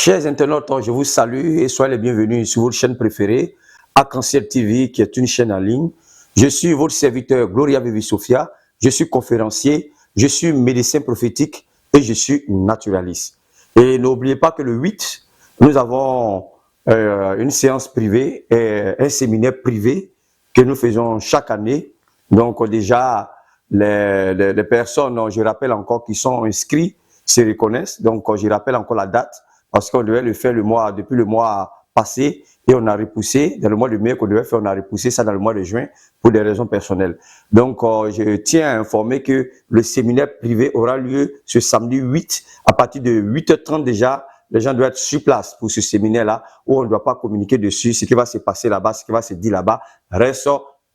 Chers internautes, je vous salue et soyez les bienvenus sur votre chaîne préférée, Arc-en-Ciel TV, qui est une chaîne en ligne. Je suis votre serviteur Gloria Vivi Sophia, je suis conférencier, je suis médecin prophétique et je suis naturaliste. Et n'oubliez pas que le 8, nous avons une séance privée, un séminaire privé que nous faisons chaque année. Donc déjà, les personnes, je rappelle encore, qui sont inscrites, se reconnaissent. Donc je rappelle encore la date, parce qu'on devait le faire depuis le mois passé et on a repoussé, dans le mois de mai qu'on devait faire, on a repoussé ça dans le mois de juin pour des raisons personnelles. Donc je tiens à informer que le séminaire privé aura lieu ce samedi 8, à partir de 8h30 déjà. Les gens doivent être sur place pour ce séminaire-là, où on ne doit pas communiquer dessus, ce qui va se passer là-bas, ce qui va se dire là-bas, reste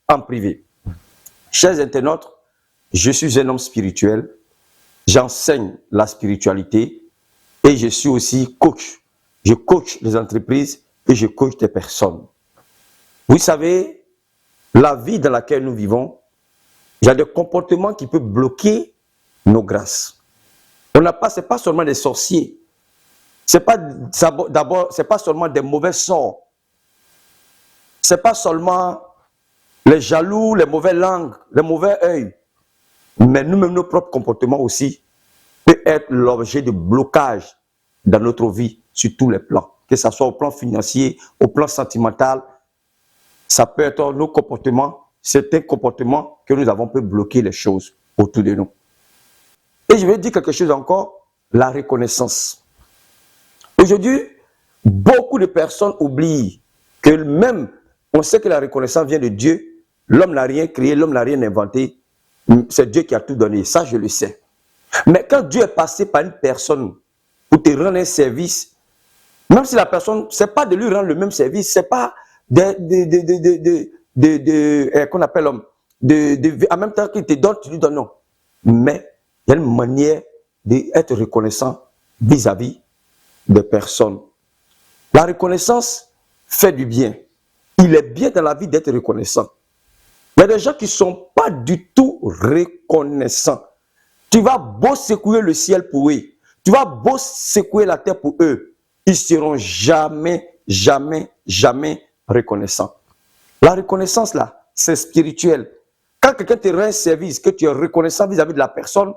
en privé. Chers internautes, je suis un homme spirituel, j'enseigne la spiritualité et je suis aussi coach. Je coach les entreprises et je coach des personnes. Vous savez, la vie dans laquelle nous vivons, il y a des comportements qui peuvent bloquer nos grâces. Ce n'est pas seulement des sorciers. C'est pas seulement des mauvais sorts. C'est pas seulement les jaloux, les mauvaises langues, les mauvais œils. Mais nous-mêmes, nos propres comportements aussi peuvent être l'objet de blocage dans notre vie sur tous les plans. Que ce soit au plan financier, au plan sentimental, ça peut être nos comportements, certains comportements que nous avons peut bloquer les choses autour de nous. Et je vais dire quelque chose encore, la reconnaissance. Aujourd'hui, beaucoup de personnes oublient que même, on sait que la reconnaissance vient de Dieu, l'homme n'a rien créé, l'homme n'a rien inventé, c'est Dieu qui a tout donné, ça je le sais. Mais quand Dieu est passé par une personne pour te rendre un service, même si la personne, c'est pas de lui rendre le même service, c'est pas qu'on appelle l'homme, en même temps qu'il te donne, tu lui donnes non. Mais il y a une manière d'être reconnaissant vis-à-vis des personnes. La reconnaissance fait du bien. Il est bien dans la vie d'être reconnaissant. Il y a des gens qui ne sont pas du tout reconnaissants. Tu vas beau secouer le ciel pour eux. Tu vas beau secouer la terre pour eux. Ils ne seront jamais, jamais, jamais reconnaissants. La reconnaissance, là, c'est spirituel. Quand quelqu'un te rend un service, que tu es reconnaissant vis-à-vis de la personne,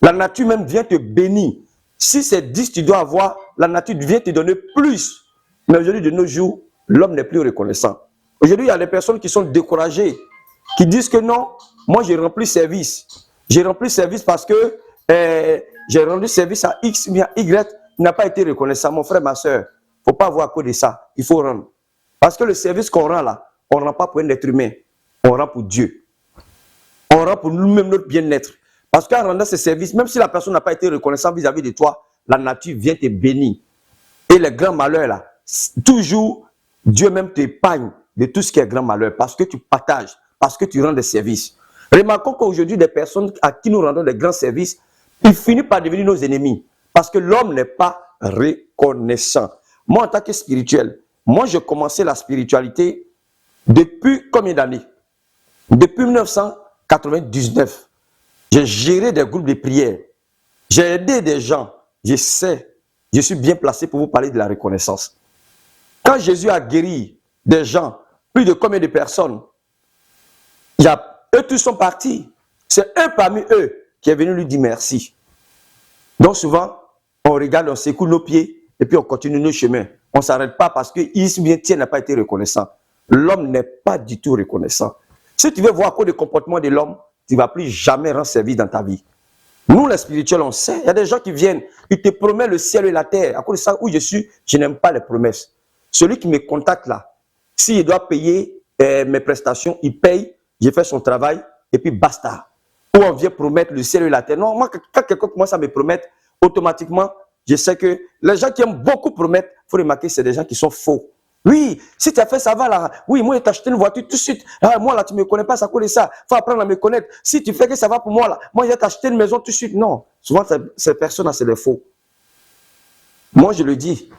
la nature même vient te bénir. Si c'est 10, tu dois avoir, la nature vient te donner plus. Mais aujourd'hui, de nos jours, l'homme n'est plus reconnaissant. Aujourd'hui, il y a des personnes qui sont découragées, qui disent que non, moi j'ai rempli service. J'ai rempli service parce que j'ai rendu service à X, bien Y, n'a pas été reconnaissant. Mon frère, ma soeur, il ne faut pas avoir à cause de ça. Il faut rendre. Parce que le service qu'on rend là, on ne rend pas pour un être humain. On rend pour Dieu. On rend pour nous-mêmes notre bien-être. Parce qu'en rendant ce service, même si la personne n'a pas été reconnaissante vis-à-vis de toi, la nature vient te bénir. Et les grands malheurs là, toujours, Dieu même t'épargne de tout ce qui est grand malheur. Parce que tu partages, parce que tu rends des services. Remarquons qu'aujourd'hui, des personnes à qui nous rendons des grands services, ils finissent par devenir nos ennemis. Parce que l'homme n'est pas reconnaissant. Moi, en tant que spirituel, moi, j'ai commencé la spiritualité depuis combien d'années? Depuis 1999. J'ai géré des groupes de prière. J'ai aidé des gens. Je sais, je suis bien placé pour vous parler de la reconnaissance. Quand Jésus a guéri des gens, plus de combien de personnes? Eux tous sont partis. C'est un parmi eux qui est venu lui dire merci. Donc souvent, on regarde, on secoue nos pieds et puis on continue nos chemins. On ne s'arrête pas parce que Dieu n'a pas été reconnaissant. L'homme n'est pas du tout reconnaissant. Si tu veux voir quoi le comportement de l'homme, tu ne vas plus jamais rendre service dans ta vie. Nous, les spirituels, on sait. Il y a des gens qui viennent, ils te promettent le ciel et la terre. À cause de ça, où je suis, je n'aime pas les promesses. Celui qui me contacte là, s'il doit payer mes prestations, il paye, j'ai fait son travail et puis basta. Ou on vient promettre le ciel et la terre. Non, moi, quand quelqu'un commence à me promettre, automatiquement, je sais que les gens qui aiment beaucoup promettre, il faut remarquer que c'est des gens qui sont faux. Oui, si tu as fait ça va là. Oui, moi, je t'ai acheté une voiture tout de suite. Ah, moi, là, tu ne me connais pas, ça cause de ça. Il faut apprendre à me connaître. Si tu fais que ça va pour moi, là, moi, je vais t'acheter une maison tout de suite. Non, souvent, ces personnes-là, c'est des faux. Moi, je le dis.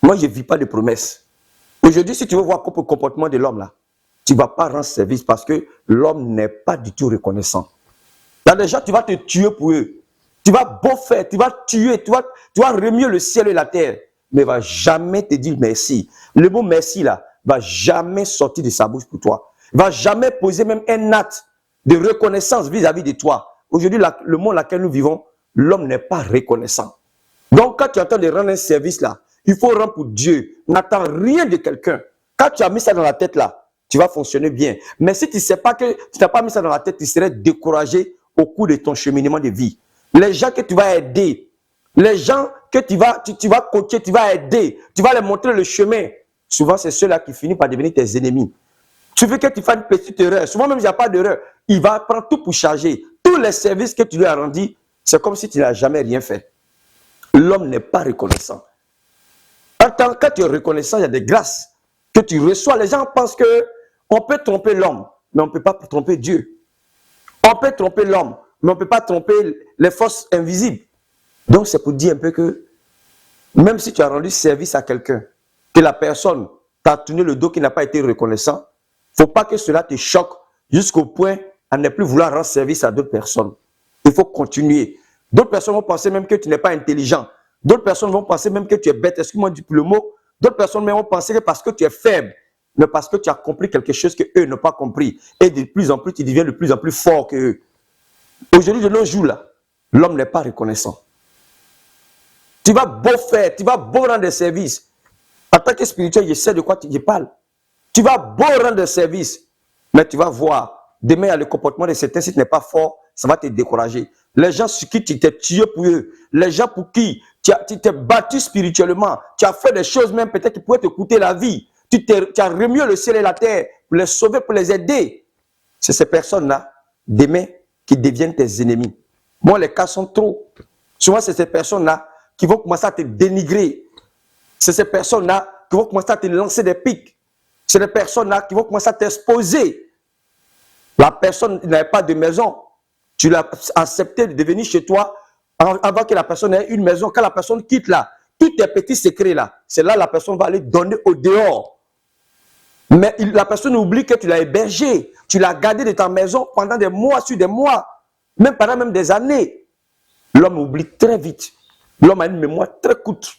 Moi, je ne vis pas de promesses. Aujourd'hui, si tu veux voir le comportement de l'homme, là, tu ne vas pas rendre service parce que l'homme n'est pas du tout reconnaissant. Il y a des gens, tu vas te tuer pour eux. Tu vas beau faire, tu vas tuer, tu vas remuer le ciel et la terre. mais il ne va jamais te dire merci. Le mot merci là, va jamais sortir de sa bouche pour toi. Il ne va jamais poser même un acte de reconnaissance vis-à-vis de toi. Aujourd'hui, le monde dans lequel nous vivons, l'homme n'est pas reconnaissant. Donc, quand tu es en train de rendre un service là, il faut rendre pour Dieu. N'attends rien de quelqu'un. Quand tu as mis ça dans la tête là, tu vas fonctionner bien. Mais si tu ne sais pas que tu n'as pas mis ça dans la tête, tu serais découragé au cours de ton cheminement de vie. Les gens que tu vas aider, les gens que tu vas coacher, tu vas aider, tu vas leur montrer le chemin. Souvent, c'est ceux-là qui finissent par devenir tes ennemis. Tu veux que tu fasses une petite erreur. Souvent, même il n'y a pas d'erreur. Il va prendre tout pour charger. Tous les services que tu lui as rendus, c'est comme si tu n'as jamais rien fait. L'homme n'est pas reconnaissant. Quand tu es reconnaissant, il y a des grâces que tu reçois. Les gens pensent qu'on peut tromper l'homme, mais on ne peut pas tromper Dieu. On peut tromper l'homme, mais on ne peut pas tromper les forces invisibles. Donc, c'est pour dire un peu que même si tu as rendu service à quelqu'un, que la personne t'a tourné le dos, qui n'a pas été reconnaissant, il ne faut pas que cela te choque jusqu'au point à ne plus vouloir rendre service à d'autres personnes. Il faut continuer. D'autres personnes vont penser même que tu n'es pas intelligent. D'autres personnes vont penser même que tu es bête. Excuse-moi le mot. D'autres personnes même vont penser que parce que tu es faible, mais parce que tu as compris quelque chose qu'eux n'ont pas compris. Et de plus en plus, tu deviens de plus en plus fort qu'eux. Aujourd'hui, de nos jours, là, l'homme n'est pas reconnaissant. Tu vas beau faire, tu vas beau rendre des services. En tant que spirituel, je sais de quoi tu parles. Tu vas beau rendre des services, mais tu vas voir, demain, il y a le comportement de certains, si tu n'es pas fort, ça va te décourager. Les gens sur qui tu t'es tué pour eux, les gens pour qui tu t'es battu spirituellement, tu as fait des choses même peut-être qui pourraient te coûter la vie. Tu as remué le ciel et la terre pour les sauver, pour les aider. C'est ces personnes-là, demain, qui deviennent tes ennemis. Moi, les cas sont trop. Souvent, c'est ces personnes-là qui vont commencer à te dénigrer. C'est ces personnes-là qui vont commencer à te lancer des pics. C'est des personnes-là qui vont commencer à t'exposer. La personne n'avait pas de maison. Tu l'as accepté de venir chez toi avant que la personne ait une maison. Quand la personne quitte là, tous tes petits secrets là, c'est là que la personne va aller donner au dehors. Mais la personne oublie que tu l'as hébergé. Tu l'as gardé de ta maison pendant des mois sur des mois. Même pendant même des années. L'homme oublie très vite. L'homme a une mémoire très courte.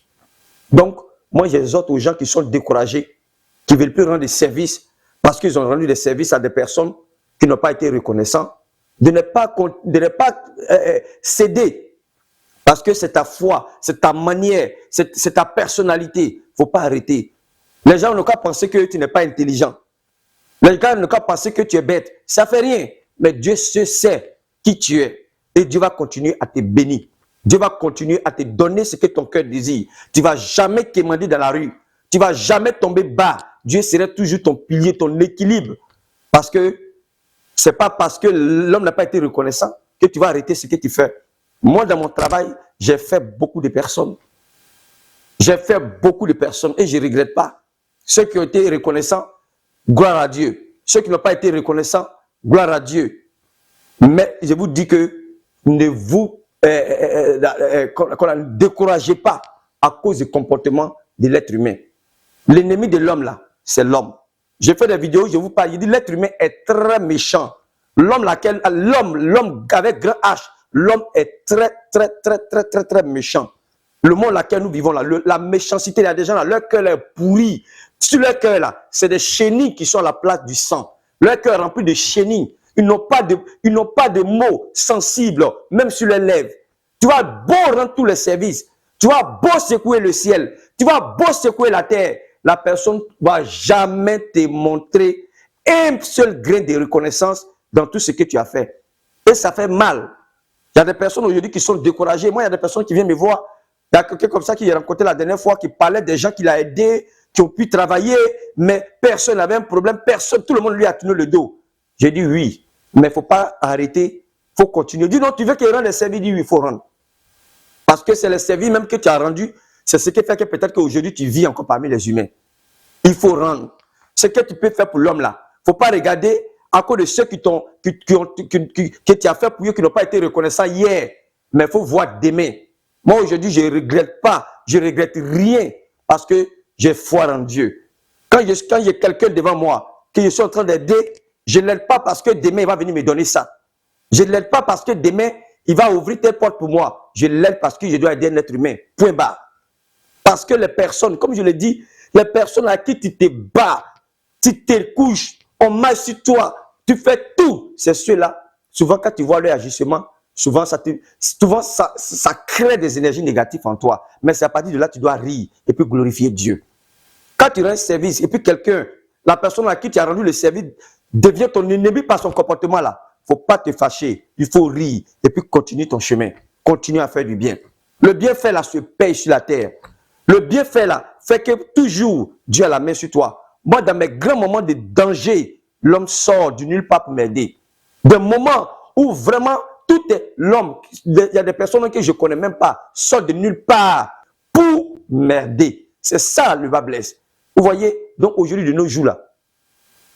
Donc, moi j'exhorte aux gens qui sont découragés, qui ne veulent plus rendre des services parce qu'ils ont rendu des services à des personnes qui n'ont pas été reconnaissants, de ne pas céder. Parce que c'est ta foi, c'est ta manière, c'est ta personnalité. Il ne faut pas arrêter. Les gens n'ont qu'à penser que tu n'es pas intelligent. Les gens n'ont qu'à penser que tu es bête. Ça ne fait rien. Mais Dieu sait qui tu es. Et Dieu va continuer à te bénir. Dieu va continuer à te donner ce que ton cœur désire. Tu ne vas jamais quémander dans la rue. Tu ne vas jamais tomber bas. Dieu sera toujours ton pilier, ton équilibre. Parce que ce n'est pas parce que l'homme n'a pas été reconnaissant que tu vas arrêter ce que tu fais. Moi, dans mon travail, j'ai fait beaucoup de personnes. J'ai fait beaucoup de personnes et je ne regrette pas. Ceux qui ont été reconnaissants, gloire à Dieu. Ceux qui n'ont pas été reconnaissants, gloire à Dieu. Mais je vous dis que ne vous découragez pas à cause du comportement de l'être humain. L'ennemi de l'homme là, c'est l'homme. J'ai fait des vidéos, je vous parle, je dis l'être humain est très méchant. L'homme avec grand H, l'homme est très méchant. Le monde dans lequel nous vivons là, la méchanceté, il y a des gens là, leur cœur est pourri. Sur leur cœur là, c'est des chenilles qui sont à la place du sang. Leur cœur est rempli de chenilles. Ils n'ont pas de mots sensibles, même sur les lèvres. Tu vas beau rendre tous les services. Tu vas beau secouer le ciel. Tu vas beau secouer la terre. La personne ne va jamais te montrer un seul grain de reconnaissance dans tout ce que tu as fait. Et ça fait mal. Il y a des personnes aujourd'hui qui sont découragées. Moi, il y a des personnes qui viennent me voir. Il y a quelqu'un comme ça qui j'ai rencontré la dernière fois qui parlait des gens qu'il a aidés, qui ont pu travailler, mais personne n'avait un problème. Personne, tout le monde lui a tourné le dos. J'ai dit oui, mais il ne faut pas arrêter. Il faut continuer. Dis non, tu veux qu'il rende les services, dis oui, il faut rendre. Parce que c'est les services même que tu as rendus, c'est ce qui fait que peut-être qu'aujourd'hui tu vis encore parmi les humains. Il faut rendre. Ce que tu peux faire pour l'homme là. Il ne faut pas regarder à cause de ceux que tu as fait pour eux qui n'ont pas été reconnaissants hier. Mais il faut voir demain. Moi aujourd'hui, je ne regrette pas. Je ne regrette rien parce que j'ai foi en Dieu. Quand j'ai quelqu'un devant moi que je suis en train d'aider, je ne l'aide pas parce que demain il va venir me donner ça. Je ne l'aide pas parce que demain il va ouvrir tes portes pour moi. Je l'aide parce que je dois aider un être humain. Point barre. Parce que les personnes, comme je l'ai dit, les personnes à qui tu te bats, tu te couches, on marche sur toi, tu fais tout, c'est ceux-là. Souvent, quand tu vois leur agissement, souvent, ça crée des énergies négatives en toi. Mais c'est à partir de là que tu dois rire et puis glorifier Dieu. Quand tu rends service et puis quelqu'un, la personne à qui tu as rendu le service, devient ton ennemi par son comportement là, il ne faut pas te fâcher, il faut rire et puis continuer ton chemin. Continue à faire du bien. Le bienfait là se paye sur la terre. Le bienfait là fait que toujours Dieu a la main sur toi. Moi, dans mes grands moments de danger, l'homme sort du nulle part pour m'aider. Des moments où vraiment tout est l'homme, il y a des personnes que je ne connais même pas, sortent de nulle part pour m'aider. C'est ça le bas blesse. Vous voyez, donc aujourd'hui de nos jours là,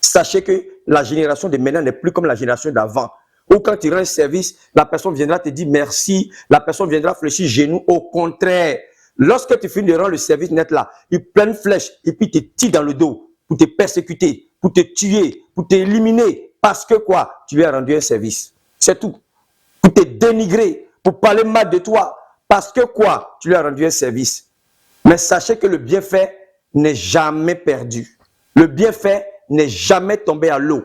sachez que la génération de maintenant n'est plus comme la génération d'avant. Ou quand tu rends un service, la personne viendra te dire merci, la personne viendra fléchir genoux. Au contraire, lorsque tu finis de rendre le service net là, il prend une flèche et puis te tire dans le dos pour te persécuter, pour te tuer, pour t'éliminer. Parce que quoi? Tu lui as rendu un service. C'est tout. Pour te dénigrer, pour parler mal de toi. Parce que quoi? Tu lui as rendu un service. Mais sachez que le bienfait n'est jamais perdu. Le bienfait n'est jamais tombé à l'eau.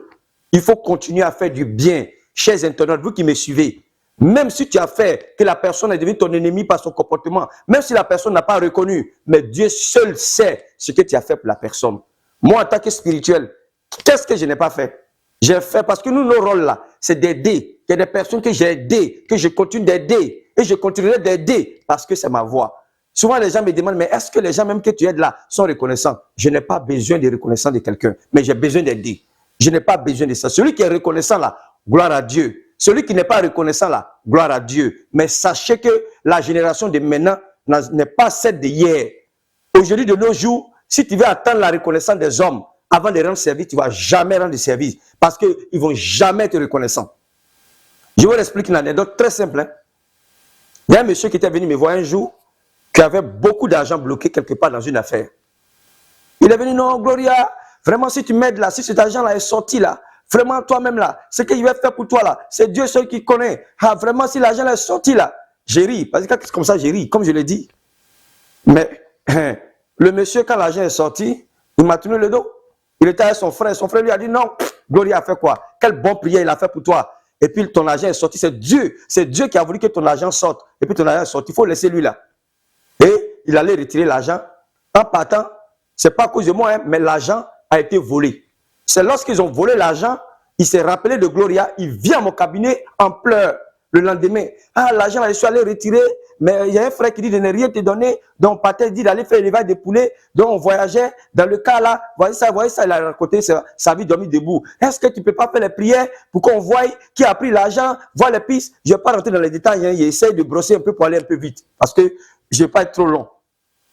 Il faut continuer à faire du bien. Chers internautes, vous qui me suivez, même si tu as fait que la personne est devenue ton ennemi par son comportement, même si la personne n'a pas reconnu, mais Dieu seul sait ce que tu as fait pour la personne. Moi, en tant que spirituel, qu'est-ce que je n'ai pas fait? J'ai fait parce que nous, nos rôles là, c'est d'aider. Il y a des personnes que j'ai aidées, que je continue d'aider. Et je continuerai d'aider parce que c'est ma voix. Souvent, les gens me demandent, mais est-ce que les gens même que tu aides là sont reconnaissants? Je n'ai pas besoin de reconnaissance de quelqu'un, mais j'ai besoin d'aider. Je n'ai pas besoin de ça. Celui qui est reconnaissant là, gloire à Dieu. Celui qui n'est pas reconnaissant là, gloire à Dieu. Mais sachez que la génération de maintenant n'est pas celle d'hier. Aujourd'hui, de nos jours, si tu veux attendre la reconnaissance des hommes avant de rendre service, tu ne vas jamais rendre service parce qu'ils ne vont jamais être reconnaissants. Je vous explique une anecdote très simple. Hein. Il y a un monsieur qui était venu me voir un jour qui avait beaucoup d'argent bloqué quelque part dans une affaire. Il est venu, non, Gloria, vraiment, si tu m'aides là, si cet argent-là est sorti là, vraiment, toi-même là, ce que je vais faire pour toi là, c'est Dieu seul qui connaît. Ah, vraiment, si l'argent est sorti là, j'ai ri. Parce que comme ça, j'ai ri, comme je l'ai dit. Mais le monsieur, quand l'argent est sorti, il m'a tourné le dos. Il était avec son frère. Son frère lui a dit, non, Gloria a fait quoi? Quelle bonne prière il a fait pour toi. Et puis ton argent est sorti. C'est Dieu qui a voulu que ton argent sorte. Et puis ton argent est sorti. Il faut laisser lui là. Et il allait retirer l'argent. En partant, ce n'est pas à cause de moi, hein, mais l'argent a été volé. C'est lorsqu'ils ont volé l'argent, il s'est rappelé de Gloria, il vient à mon cabinet en pleurs le lendemain. Ah, l'argent, je suis allé retirer, mais il y a un frère qui dit de ne rien te donner. Donc, Patel dit d'aller faire l'élevage des poulets. Donc, on voyageait dans le cas là. Voyez ça, il a raconté sa vie dormie debout. Est-ce que tu ne peux pas faire les prières pour qu'on voie qui a pris l'argent, voir les pistes? Je ne vais pas rentrer dans les détails, hein, il essaye de brosser un peu pour aller un peu vite. Parce que je ne vais pas être trop long.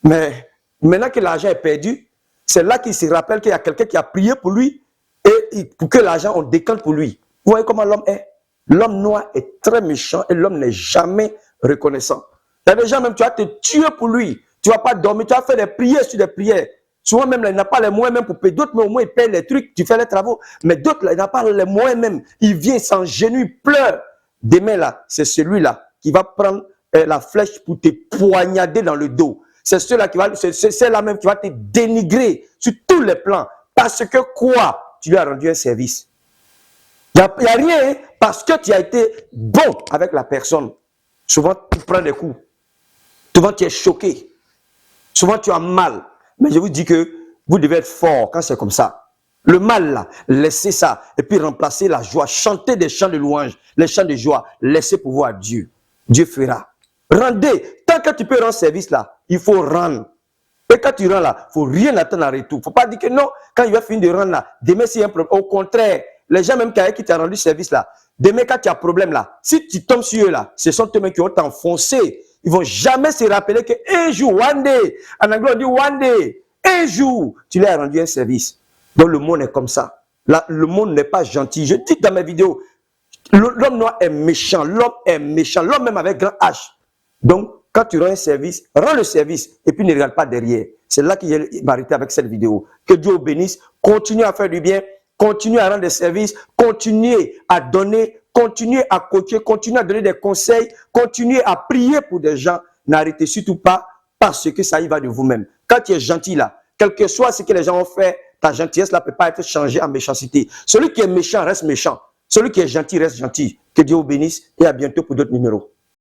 Mais maintenant que l'argent est perdu, c'est là qu'il se rappelle qu'il y a quelqu'un qui a prié pour lui et pour que l'argent, on décante pour lui. Vous voyez comment l'homme est? L'homme noir est très méchant et l'homme n'est jamais reconnaissant. Il y a des gens même, tu vas te tuer pour lui. Tu ne vas pas dormir, tu vas faire des prières sur des prières. Souvent même, il n'a pas les moyens même pour payer. D'autres, mais au moins, ils payent les trucs, tu fais les travaux. Mais d'autres, il n'a pas les moyens même. Il vient sans genou, il pleure. Demain, là, c'est celui-là qui va prendre la flèche pour te poignarder dans le dos. C'est celle-là même qui va te dénigrer sur tous les plans. Parce que quoi? Tu lui as rendu un service. Il n'y a rien, hein, parce que tu as été bon avec la personne. Souvent, tu prends des coups. Souvent, tu es choqué. Souvent, tu as mal. Mais je vous dis que vous devez être fort quand c'est comme ça. Le mal, là, laissez ça. Et puis, remplacez la joie. Chantez des chants de louange, les chants de joie. Laissez pouvoir à Dieu. Dieu fera. Rendez. Tant que tu peux rendre service, là, il faut rendre. Et quand tu rends là, il ne faut rien attendre en retour. Il ne faut pas dire que non, quand il va finir de rendre là, demain, c'est un problème. Au contraire, les gens même qui t'ont rendu service là, demain, quand tu as un problème là, si tu tombes sur eux là, ce sont eux qui vont t'enfoncer. Ils ne vont jamais se rappeler qu'un jour, one day, en anglais on dit one day, un jour, tu leur as rendu un service. Donc le monde est comme ça. Là, le monde n'est pas gentil. Je dis dans mes vidéos, l'homme noir est méchant, l'homme même avec grand H. Donc, quand tu rends un service, rends le service et puis ne regarde pas derrière. C'est là qu'il va arrêter avec cette vidéo. Que Dieu vous bénisse. Continue à faire du bien. Continuez à rendre des services, continuez à donner, continuez à coacher, continuez à donner des conseils, continuez à prier pour des gens. N'arrêtez surtout pas parce que ça y va de vous-même. Quand tu es gentil là, quel que soit ce que les gens ont fait, ta gentillesse là ne peut pas être changée en méchanceté. Celui qui est méchant reste méchant. Celui qui est gentil reste gentil. Que Dieu vous bénisse et à bientôt pour d'autres numéros.